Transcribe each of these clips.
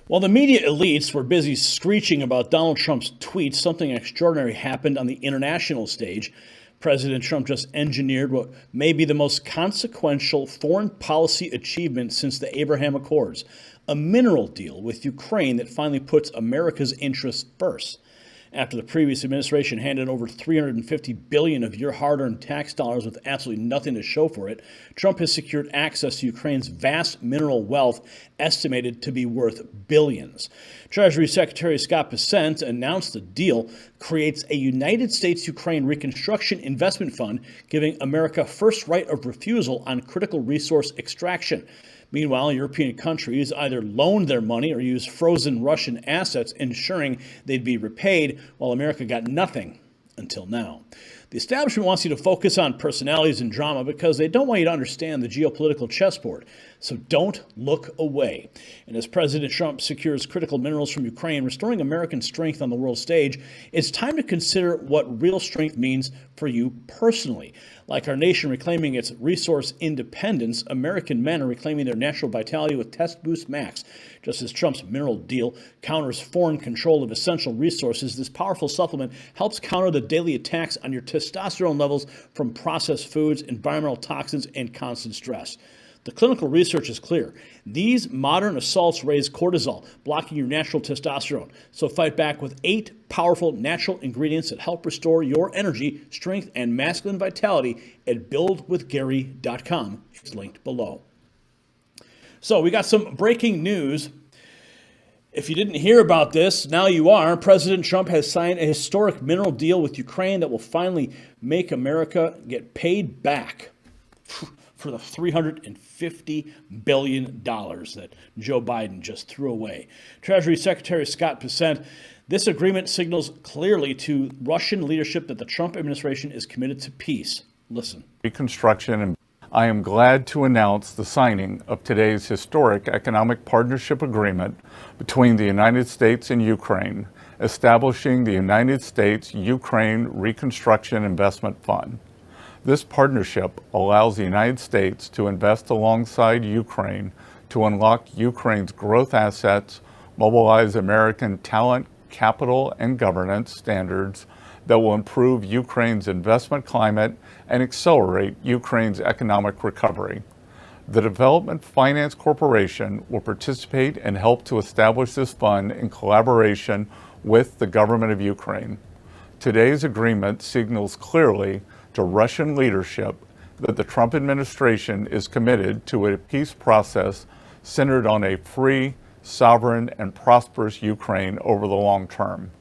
While the media elites were busy screeching about Donald Trump's tweets, something extraordinary happened on the international stage. President Trump just engineered what may be the most consequential foreign policy achievement since the Abraham Accords, a mineral deal with Ukraine that finally puts America's interests first. After the previous administration handed over $350 billion of your hard-earned tax dollars with absolutely nothing to show for it, Trump has secured access to Ukraine's vast mineral wealth, estimated to be worth billions. Treasury Secretary Scott Bessent announced the deal creates a United States-Ukraine Reconstruction Investment Fund, giving America first right of refusal on critical resource extraction. Meanwhile, European countries either loaned their money or used frozen Russian assets, ensuring they'd be repaid, while America got nothing until now. The establishment wants you to focus on personalities and drama because they don't want you to understand the geopolitical chessboard. So don't look away. And as President Trump secures critical minerals from Ukraine, restoring American strength on the world stage, it's time to consider what real strength means for you personally. Like our nation reclaiming its resource independence, American men are reclaiming their natural vitality with Test Boost Max. Just as Trump's mineral deal counters foreign control of essential resources, this powerful supplement helps counter the daily attacks on your testosterone levels from processed foods, environmental toxins, and constant stress. The clinical research is clear. These modern assaults raise cortisol, blocking your natural testosterone. So fight back with 8 powerful natural ingredients that help restore your energy, strength, and masculine vitality at buildwithgary.com. It's linked below. So we got some breaking news. If you didn't hear about this, now you are. President Trump has signed a historic mineral deal with Ukraine that will finally make America get paid back for the $350 billion that Joe Biden just threw away. Treasury Secretary Scott Bessent, this agreement signals clearly to Russian leadership that the Trump administration is committed to peace. Listen. Reconstruction, and I am glad to announce the signing of today's historic economic partnership agreement between the United States and Ukraine, establishing the United States-Ukraine Reconstruction Investment Fund. This partnership allows the United States to invest alongside Ukraine to unlock Ukraine's growth assets, mobilize American talent, capital, and governance standards that will improve Ukraine's investment climate and accelerate Ukraine's economic recovery. The Development Finance Corporation will participate and help to establish this fund in collaboration with the government of Ukraine. Today's agreement signals clearly to Russian leadership that the Trump administration is committed to a peace process centered on a free, sovereign, and prosperous Ukraine over the long term.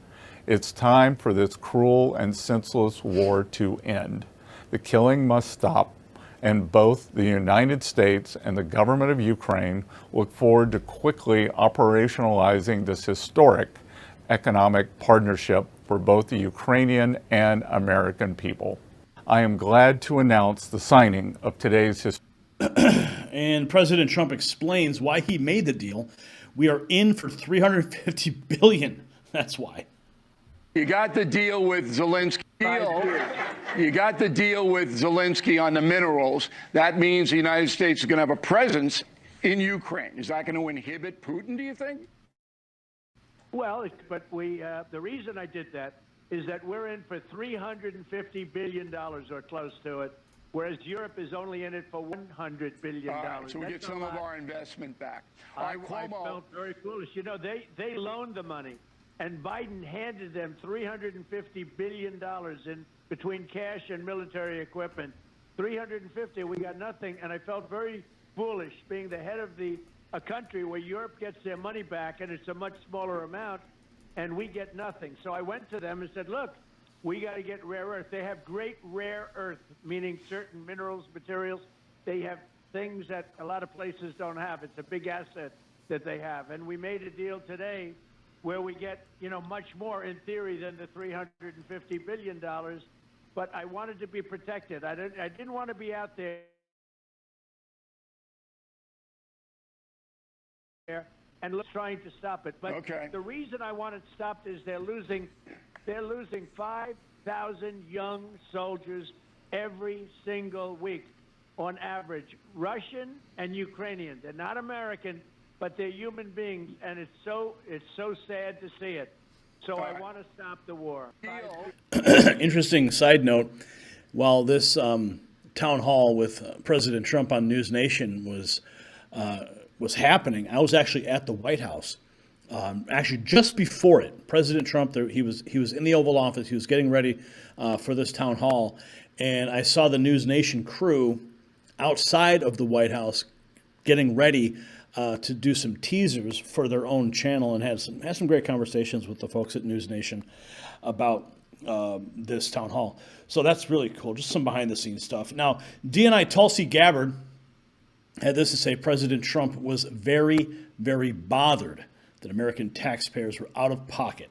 It's time for this cruel and senseless war to end. The killing must stop, and both the United States and the government of Ukraine look forward to quickly operationalizing this historic economic partnership for both the Ukrainian and American people. I am glad to announce the signing of today's And President Trump explains why he made the deal. We are in for $350 billion. That's why. You got the deal with Zelensky. You got the deal with Zelensky on the minerals. That means the United States is going to have a presence in Ukraine. Is that going to inhibit Putin, do you think? Well, but the reason I did that is that we're in for $350 billion or close to it, whereas Europe is only in it for $100 billion. All right, so we get some of our investment back. I felt very foolish. You know, they loaned the money, and Biden handed them $350 billion in between cash and military equipment. 350, we got nothing, and I felt very foolish being the head of a country where Europe gets their money back, and it's a much smaller amount, and we get nothing. So I went to them and said, look, we got to get rare earth. They have great rare earth, meaning certain minerals, materials. They have things that a lot of places don't have. It's a big asset that they have. And we made a deal today where we get, you know, much more in theory than the $350 billion. But I wanted to be protected. I didn't want to be out there and trying to stop it. But the reason I want it stopped is they're losing 5,000 young soldiers every single week on average, Russian and Ukrainian. They're not American. but they're human beings, and it's so sad to see it. So I want to stop the war. Interesting side note, while this town hall with President Trump on News Nation was happening, I was actually at the White House. Actually, just before it, President Trump, he was in the Oval Office. He was getting ready for this town hall, and I saw the News Nation crew outside of the White House getting ready to do some teasers for their own channel, and had some great conversations with the folks at News Nation about this town hall. So that's really cool. Just some behind the scenes stuff. Now, DNI Tulsi Gabbard had this to say: President Trump was very, very bothered that American taxpayers were out of pocket.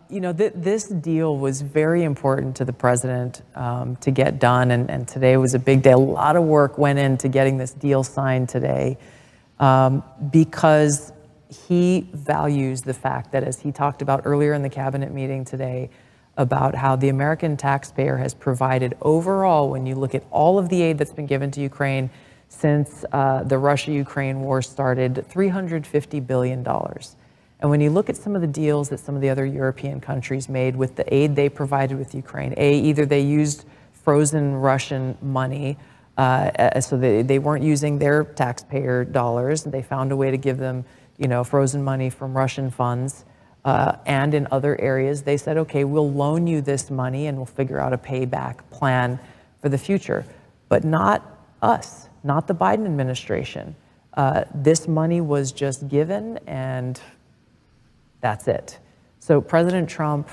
You know, this deal was very important to the president to get done, and today was a big day. A lot of work went into getting this deal signed today because he values the fact that, as he talked about earlier in the cabinet meeting today, about how the American taxpayer has provided overall, when you look at all of the aid that's been given to Ukraine since the Russia-Ukraine war started, $350 billion. And when you look at some of the deals that some of the other European countries made with the aid they provided with Ukraine, either they used frozen Russian money, so they weren't using their taxpayer dollars, and they found a way to give them, you know, frozen money from Russian funds, and in other areas they said, okay, we'll loan you this money and we'll figure out a payback plan for the future. But not us, not the Biden administration. This money was just given, and that's it. So President Trump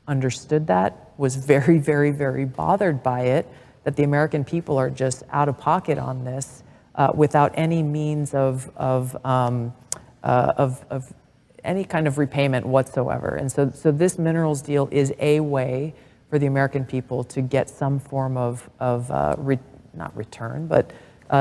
understood that, was very, very, very bothered by it, that the American people are just out of pocket on this without any means of any kind of repayment whatsoever. And so this minerals deal is a way for the American people to get some form of not return, but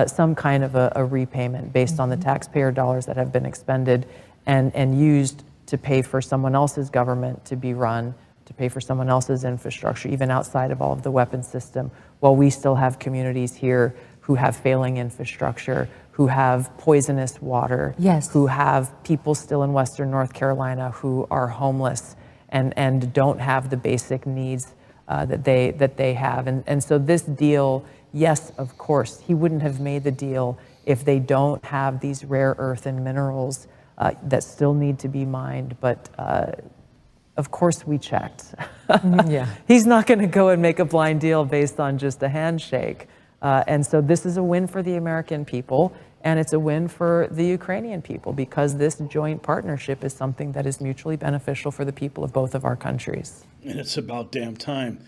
some kind of a repayment based on the taxpayer dollars that have been expended and used to pay for someone else's government to be run, to pay for someone else's infrastructure, even outside of all of the weapons system, while we still have communities here who have failing infrastructure, who have poisonous water, yes, who have people still in Western North Carolina who are homeless and don't have the basic needs that they have. And so this deal, yes, of course, he wouldn't have made the deal if they don't have these rare earth and minerals that still need to be mined, but of course we checked. Yeah. He's not going to go and make a blind deal based on just a handshake. And so this is a win for the American people, and it's a win for the Ukrainian people, because this joint partnership is something that is mutually beneficial for the people of both of our countries. And it's about damn time.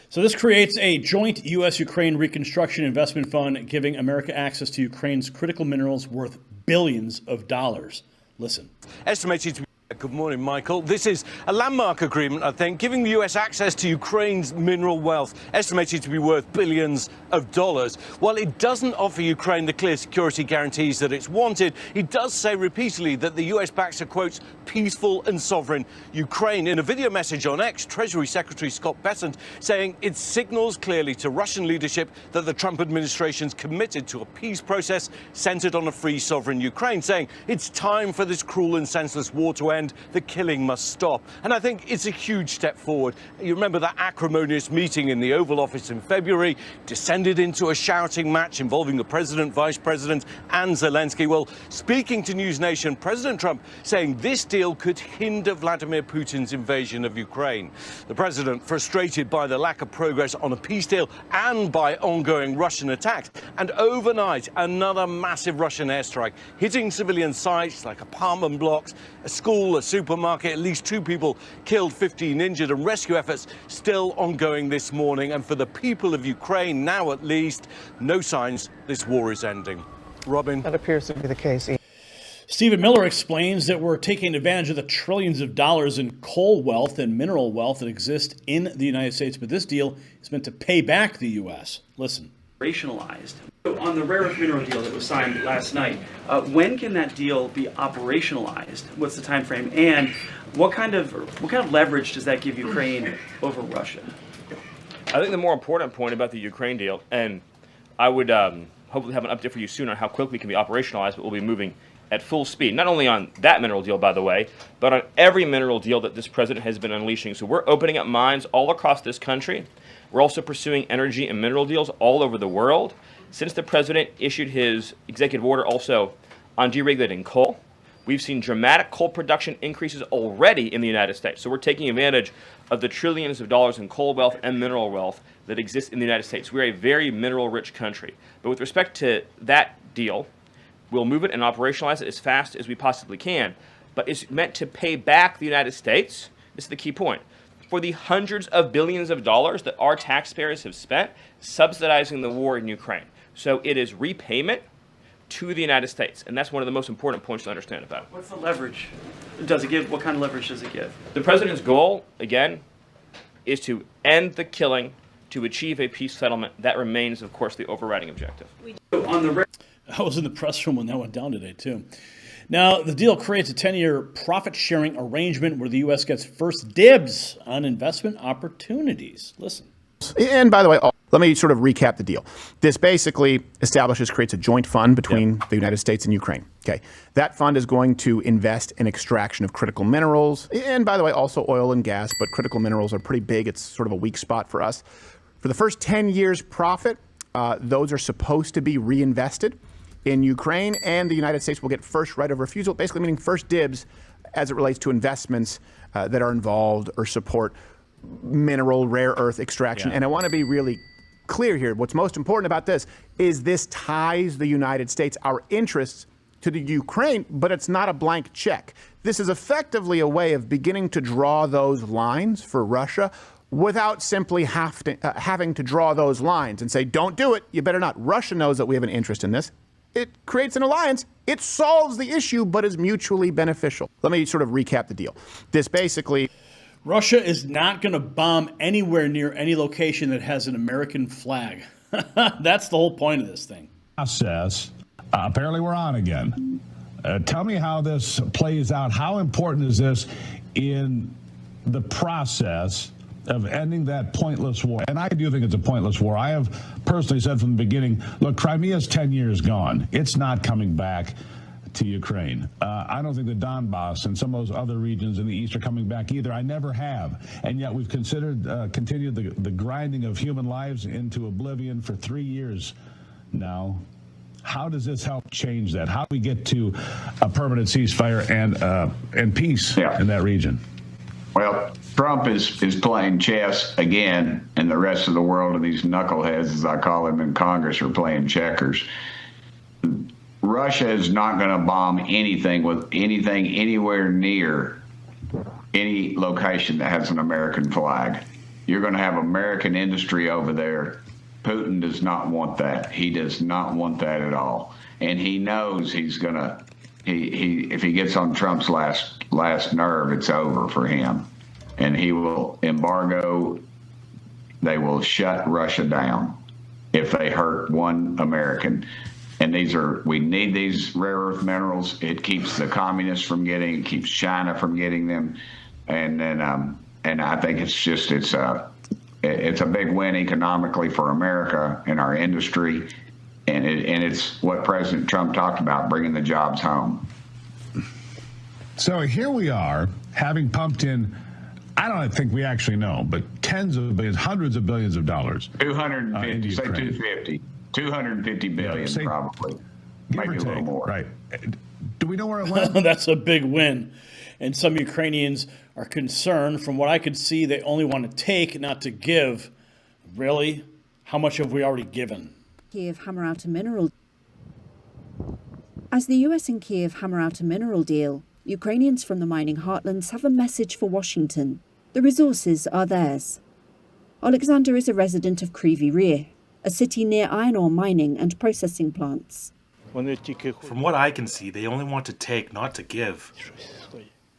So this creates a joint U.S.-Ukraine Reconstruction Investment Fund, giving America access to Ukraine's critical minerals worth billions of dollars. Listen. Estimated to be... Good morning, Michael. This is a landmark agreement, I think, giving the U.S. access to Ukraine's mineral wealth, estimated to be worth billions of dollars. While it doesn't offer Ukraine the clear security guarantees that it's wanted, it does say repeatedly that the U.S. backs a, quote, peaceful and sovereign Ukraine. In a video message on X, Treasury Secretary Scott Bessent saying it signals clearly to Russian leadership that the Trump administration's committed to a peace process centered on a free, sovereign Ukraine, saying it's time for this cruel and senseless war to end. The killing must stop. And I think it's a huge step forward. You remember that acrimonious meeting in the Oval Office in February descended into a shouting match involving the president, vice president, and Zelensky. Well, speaking to News Nation, President Trump saying this deal could hinder Vladimir Putin's invasion of Ukraine. The president, frustrated by the lack of progress on a peace deal and by ongoing Russian attacks. And overnight, another massive Russian airstrike hitting civilian sites like apartment blocks, a school, a supermarket, at least 2 people killed, 15 injured, and rescue efforts still ongoing this morning. And for the people of Ukraine, now at least, no signs this war is ending. Robin? That appears to be the case. Stephen Miller explains that we're taking advantage of the trillions of dollars in coal wealth and mineral wealth that exist in the United States, but this deal is meant to pay back the U.S. Listen. Operationalized. So on the rare earth mineral deal that was signed last night, when can that deal be operationalized? What's the time frame, and what kind of leverage does that give Ukraine over Russia? I think the more important point about the Ukraine deal, and I would hopefully have an update for you soon on how quickly it can be operationalized, but we'll be moving at full speed, not only on that mineral deal, by the way, but on every mineral deal that this president has been unleashing. So we're opening up mines all across this country. We're also pursuing energy and mineral deals all over the world. Since the president issued his executive order also on deregulating coal, we've seen dramatic coal production increases already in the United States. So we're taking advantage of the trillions of dollars in coal wealth and mineral wealth that exists in the United States. We're a very mineral-rich country. But with respect to that deal, we'll move it and operationalize it as fast as we possibly can. But it's meant to pay back the United States, this is the key point, for the hundreds of billions of dollars that our taxpayers have spent subsidizing the war in Ukraine. So it is repayment to the United States, and that's one of the most important points to understand about it. What's the leverage? Does it give? What kind of leverage does it give? The president's goal, again, is to end the killing, to achieve a peace settlement. That remains, of course, the overriding objective. I was in the press room when that went down today, too. Now, the deal creates a 10-year profit-sharing arrangement where the U.S. gets first dibs on investment opportunities. Listen. And by the way, let me sort of recap the deal. This basically creates a joint fund between the United States and Ukraine. Okay, that fund is going to invest in extraction of critical minerals. And by the way, also oil and gas, but critical minerals are pretty big. It's sort of a weak spot for us. For the first 10 years profit, those are supposed to be reinvested in Ukraine, and the United States will get first right of refusal, basically meaning first dibs as it relates to investments that are involved or support mineral rare earth extraction. And I want to be really clear here. What's most important about this is this ties the United States, our interests, to the Ukraine, but it's not a blank check. This is effectively a way of beginning to draw those lines for Russia without simply having to draw those lines and say, don't do it, you better not. Russia knows that we have an interest in this. It creates an alliance. It solves the issue, but is mutually beneficial. Let me sort of recap the deal. This basically... Russia is not going to bomb anywhere near any location that has an American flag. That's the whole point of this thing. Process. Apparently we're on again. Tell me how this plays out. How important is this in the process of ending that pointless war? And I do think it's a pointless war. I have personally said from the beginning, look, Crimea's 10 years gone. It's not coming back to Ukraine. I don't think the Donbass and some of those other regions in the east are coming back either. I never have. And yet we've continued the grinding of human lives into oblivion for 3 years now. How does this help change that? How do we get to a permanent ceasefire and peace in that region? Well, Trump is playing chess again, and the rest of the world, and these knuckleheads, as I call them in Congress, are playing checkers. Russia is not going to bomb anything anywhere near any location that has an American flag. You're going to have American industry over there. Putin does not want that. He does not want that at all. And he knows he's going to, if he gets on Trump's last nerve, it's over for him. And he will embargo, they will shut Russia down if they hurt one American. And we need these rare earth minerals. It keeps the communists from getting, it keeps China from getting them. And then, and I think it's a big win economically for America and our industry. And it's what President Trump talked about, bringing the jobs home. So here we are, having pumped in, I don't think we actually know, but tens of billions, hundreds of billions of dollars. 250, say 250. 250 billion, probably. Maybe a little more. Right. Do we know where it went? That's a big win. And some Ukrainians are concerned. From what I could see, they only want to take, not to give. Really? How much have we already given? Kiev hammer out a mineral. As the US and Kiev hammer out a mineral deal, Ukrainians from the mining heartlands have a message for Washington. The resources are theirs. Alexander is a resident of Kryvyi Rih, a city near iron ore mining and processing plants. From what I can see, they only want to take, not to give.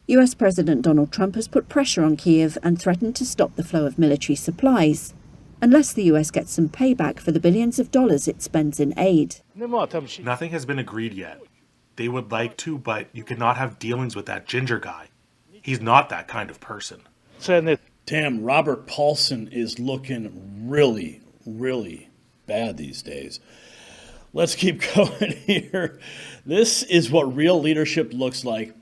US President Donald Trump has put pressure on Kiev and threatened to stop the flow of military supplies, unless the US gets some payback for the billions of dollars it spends in aid. Nothing has been agreed yet. They would like to, but you cannot have dealings with that ginger guy. He's not that kind of person. Damn, Robert Paulson is looking really, really bad these days. Let's keep going here. This is what real leadership looks like.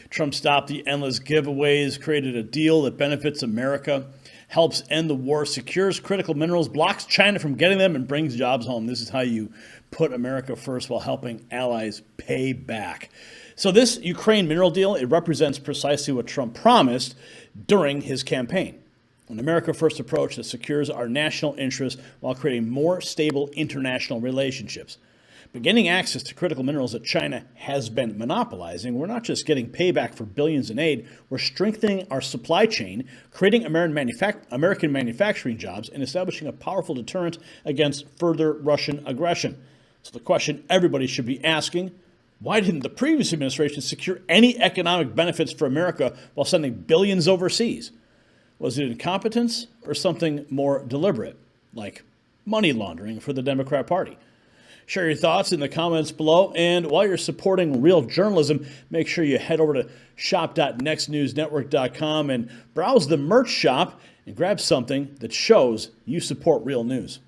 Trump stopped the endless giveaways, created a deal that benefits America, helps end the war, secures critical minerals, blocks China from getting them, and brings jobs home. This is how you put America first while helping allies pay back. So this Ukraine mineral deal, it represents precisely what Trump promised during his campaign. An America first approach that secures our national interests while creating more stable international relationships. But getting access to critical minerals that China has been monopolizing, we're not just getting payback for billions in aid, we're strengthening our supply chain, creating American manufacturing jobs, and establishing a powerful deterrent against further Russian aggression. So the question everybody should be asking, why didn't the previous administration secure any economic benefits for America while sending billions overseas? Was it incompetence or something more deliberate, like money laundering for the Democrat Party? Share your thoughts in the comments below. And while you're supporting real journalism, make sure you head over to shop.nextnewsnetwork.com and browse the merch shop and grab something that shows you support real news.